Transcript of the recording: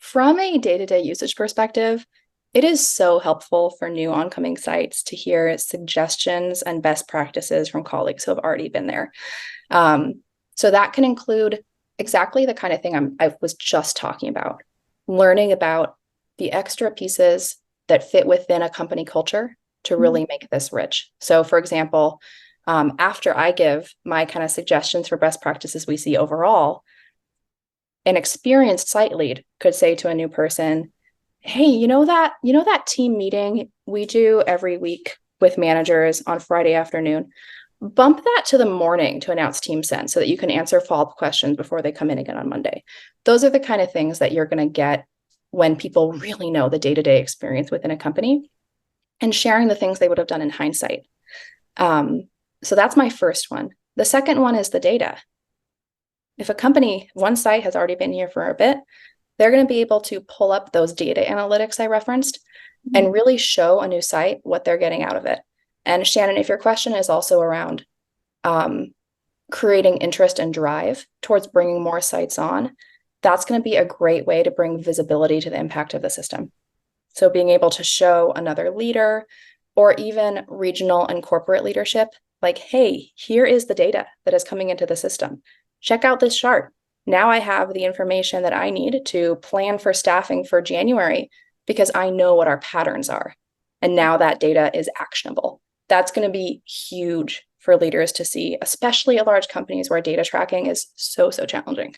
From a day-to-day usage perspective, it is so helpful for new oncoming sites to hear suggestions and best practices from colleagues who have already been there. So that can include exactly the kind of thing I was just talking about, learning about the extra pieces that fit within a company culture to really make this rich. So for example, after I give my kind of suggestions for best practices we see overall, an experienced site lead could say to a new person, hey, you know that team meeting we do every week with managers on Friday afternoon? Bump that to the morning to announce TeamSense so that you can answer follow-up questions before they come in again on Monday. Those are the kind of things that you're going to get when people really know the day-to-day experience within a company and sharing the things they would have done in hindsight. So that's my first one. The second one is the data. If a company, one site has already been here for a bit, they're going to be able to pull up those data analytics I referenced and really show a new site what they're getting out of it. And Shannon, if your question is also around creating interest and drive towards bringing more sites on, that's going to be a great way to bring visibility to the impact of the system. So being able to show another leader or even regional and corporate leadership, like, hey, here is the data that is coming into the system. Check out this chart. Now I have the information that I need to plan for staffing for January because I know what our patterns are. And now that data is actionable. That's going to be huge for leaders to see, especially at large companies where data tracking is so challenging.